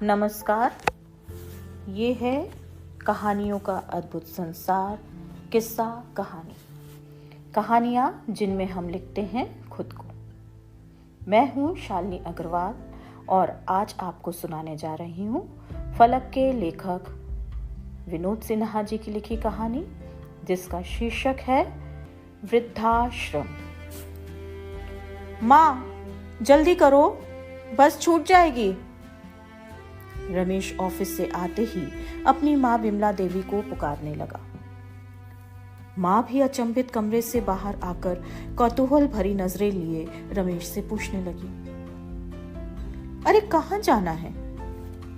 नमस्कार। ये है कहानियों का अद्भुत संसार, किस्सा कहानी। कहानियाँ जिनमें हम लिखते हैं खुद को। मैं हूँ शालिनी अग्रवाल और आज आपको सुनाने जा रही हूँ फलक के लेखक विनोद सिन्हा जी की लिखी कहानी, जिसका शीर्षक है वृद्धाश्रम। माँ, जल्दी करो, बस छूट जाएगी। रमेश ऑफिस से आते ही अपनी माँ विमला देवी को पुकारने लगा। माँ भी अचंभित कमरे से बाहर आकर कौतूहल भरी नजरें लिए रमेश से पूछने लगी, अरे कहाँ जाना है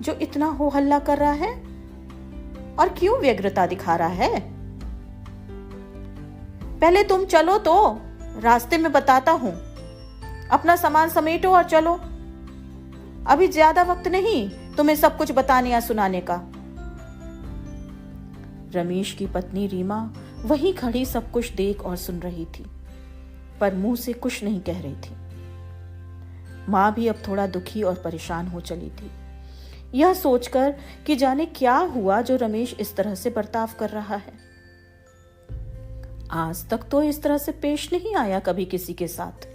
जो इतना हो हल्ला कर रहा है और क्यों व्यग्रता दिखा रहा है? पहले तुम चलो तो रास्ते में बताता हूं। अपना सामान समेटो और चलो। अभी ज्यादा वक्त नहीं तुम्हें सब कुछ बताने या सुनाने का। रमेश की पत्नी रीमा वहीं खड़ी सब कुछ देख और सुन रही थी, पर मुंह से कुछ नहीं कह रही थी। मां भी अब थोड़ा दुखी और परेशान हो चली थी, यह सोचकर कि जाने क्या हुआ जो रमेश इस तरह से बर्ताव कर रहा है। आज तक तो इस तरह से पेश नहीं आया कभी किसी के साथ।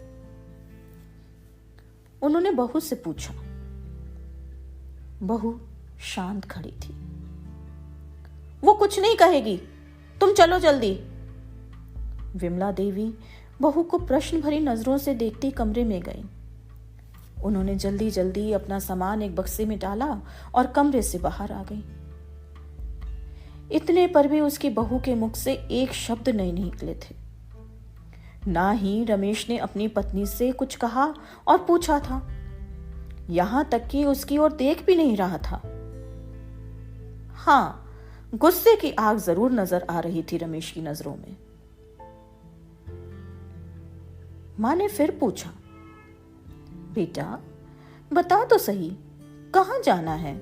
उन्होंने बहू से पूछा। बहू शांत खड़ी थी। वो कुछ नहीं कहेगी, तुम चलो जल्दी। विमला देवी बहू को प्रश्न भरी नजरों से देखती कमरे में गई। उन्होंने जल्दी जल्दी अपना सामान एक बक्से में डाला और कमरे से बाहर आ गई। इतने पर भी उसकी बहू के मुख से एक शब्द नहीं निकले थे। ना ही रमेश ने अपनी पत्नी से कुछ कहा और पूछा था, यहां तक कि उसकी ओर देख भी नहीं रहा था। हां, गुस्से की आग जरूर नजर आ रही थी रमेश की नजरों में। मां ने फिर पूछा, बेटा बता तो सही, कहां जाना है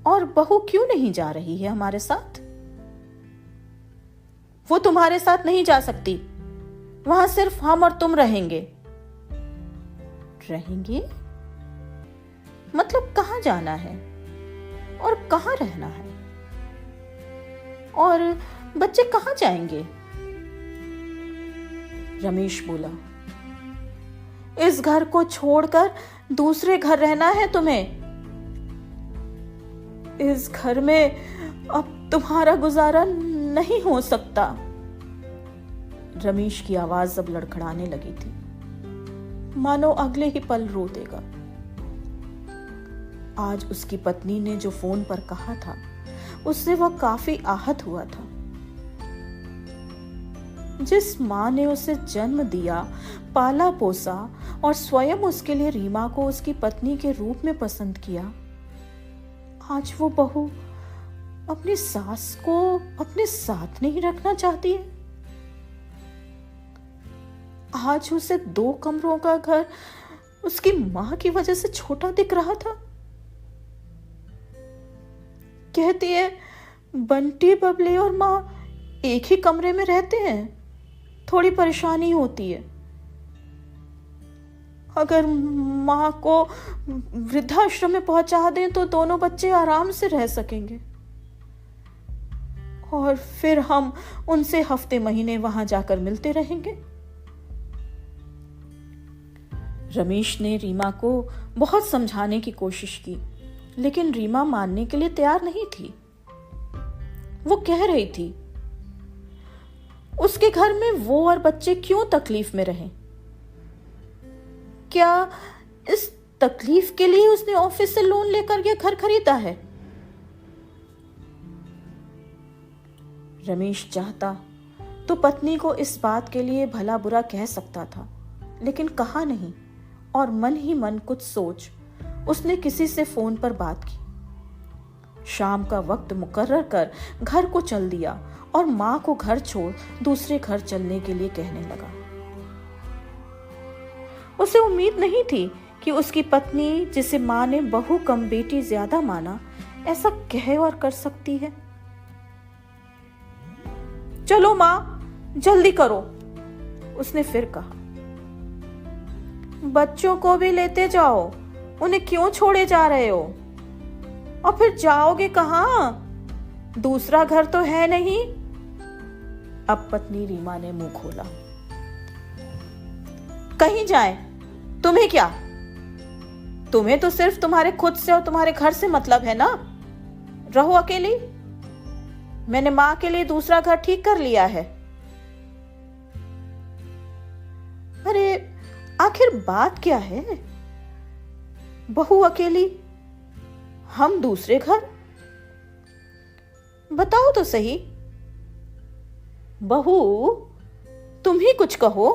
और बहू क्यों नहीं जा रही है हमारे साथ? वो तुम्हारे साथ नहीं जा सकती, वहां सिर्फ हम और तुम रहेंगे। रहेंगे मतलब कहां जाना है और कहां रहना है और बच्चे कहां जाएंगे? रमेश बोला, इस घर को छोड़कर दूसरे घर रहना है तुम्हें। इस घर में अब तुम्हारा गुजारा नहीं हो सकता। रमेश की आवाज अब लड़खड़ाने लगी थी, मानो अगले ही पल रो देगा। आज उसकी पत्नी ने जो फोन पर कहा था, उससे वह काफी आहत हुआ था। जिस मां ने उसे जन्म दिया, पाला पोसा और स्वयं उसके लिए रीमा को उसकी पत्नी के रूप में पसंद किया, आज वो बहू अपनी सास को अपने साथ नहीं रखना चाहती है। आज उसे 2 कमरों का घर उसकी मां की वजह से छोटा दिख रहा था। कहती है बंटी, बबली और मां एक ही कमरे में रहते हैं, थोड़ी परेशानी होती है। अगर मां को वृद्धाश्रम में पहुंचा दें तो दोनों बच्चे आराम से रह सकेंगे और फिर हम उनसे हफ्ते महीने वहां जाकर मिलते रहेंगे। रमेश ने रीमा को बहुत समझाने की कोशिश की, लेकिन रीमा मानने के लिए तैयार नहीं थी। वो कह रही थी, उसके घर में वो और बच्चे क्यों तकलीफ में रहें? क्या इस तकलीफ के लिए उसने ऑफिस से लोन लेकर यह घर खरीदा है? रमेश चाहता तो पत्नी को इस बात के लिए भला बुरा कह सकता था, लेकिन कहा नहीं और मन ही मन कुछ सोच उसने किसी से फोन पर बात की। शाम का वक्त मुकर्रर कर घर को चल दिया और मां को घर छोड़ दूसरे घर चलने के लिए कहने लगा। उसे उम्मीद नहीं थी कि उसकी पत्नी, जिसे मां ने बहू कम बेटी ज्यादा माना, ऐसा कह और कर सकती है। चलो मां, जल्दी करो, उसने फिर कहा। बच्चों को भी लेते जाओ, उन्हें क्यों छोड़े जा रहे हो? और फिर जाओगे कहां? दूसरा घर तो है नहीं। अब पत्नी रीमा ने मुंह खोला। कहीं जाए, तुम्हें क्या? तुम्हें तो सिर्फ तुम्हारे खुद से और तुम्हारे घर से मतलब है ना। रहो अकेली। मैंने मां के लिए दूसरा घर ठीक कर लिया है। अरे आखिर बात क्या है? बहू अकेली, हम दूसरे घर। बताओ तो सही। बहू, तुम ही कुछ कहो।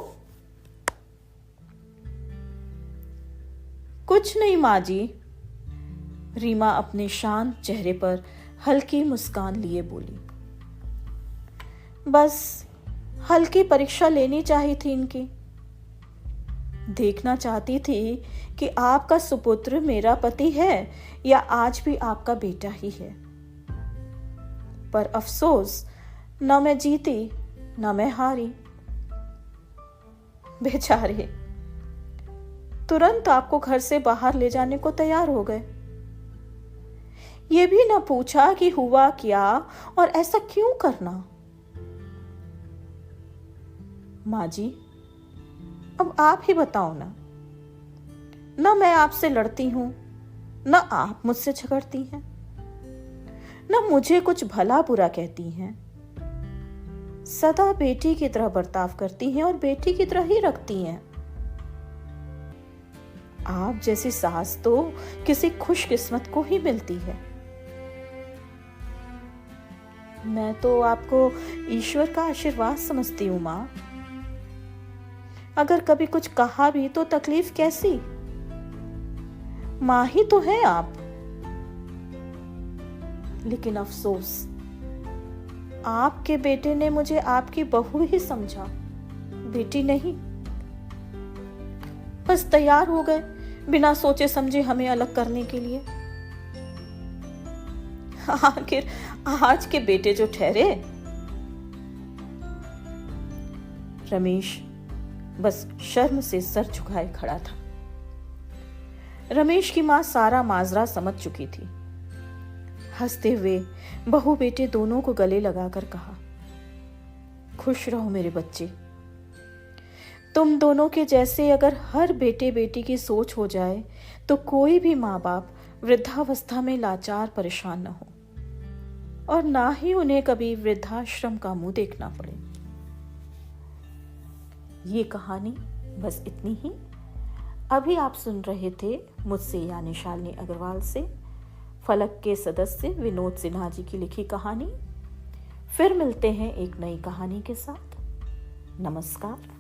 कुछ नहीं माँ जी। रीमा अपने शांत चेहरे पर हल्की मुस्कान लिए बोली। बस हल्की परीक्षा लेनी चाहिए थी इनकी। देखना चाहती थी कि आपका सुपुत्र मेरा पति है या आज भी आपका बेटा ही है। पर अफसोस, न मैं जीती न मैं हारी। बेचारे तुरंत आपको घर से बाहर ले जाने को तैयार हो गए। ये भी न पूछा कि हुआ क्या और ऐसा क्यों करना। माँ जी, अब आप ही बताओ ना। न मैं आपसे लड़ती हूं, न आप मुझसे झगड़ती हैं, न मुझे कुछ भला बुरा कहती हैं। सदा बेटी की तरह बर्ताव करती हैं और बेटी की तरह ही रखती हैं। आप जैसी सास तो किसी खुशकिस्मत को ही मिलती है। मैं तो आपको ईश्वर का आशीर्वाद समझती हूं मां। अगर कभी कुछ कहा भी तो तकलीफ कैसी? मां ही तो है आप। लेकिन अफसोस, आपके बेटे ने मुझे आपकी बहू ही समझा, बेटी नहीं। बस तैयार हो गए बिना सोचे समझे हमें अलग करने के लिए। आखिर आज के बेटे जो ठहरे। रमेश बस शर्म से सर झुकाए खड़ा था। रमेश की मां सारा माजरा समझ चुकी थी। हंसते हुए बहू बेटे दोनों को गले लगाकर कहा, खुश रहो मेरे बच्चे। तुम दोनों के जैसे अगर हर बेटे बेटी की सोच हो जाए तो कोई भी माँ बाप वृद्धावस्था में लाचार परेशान न हो और ना ही उन्हें कभी वृद्धाश्रम का मुंह देखना पड़े। ये कहानी बस इतनी ही। अभी आप सुन रहे थे मुझसे यानी शालिनी अग्रवाल से फलक के सदस्य विनोद सिन्हा जी की लिखी कहानी। फिर मिलते हैं एक नई कहानी के साथ। नमस्कार।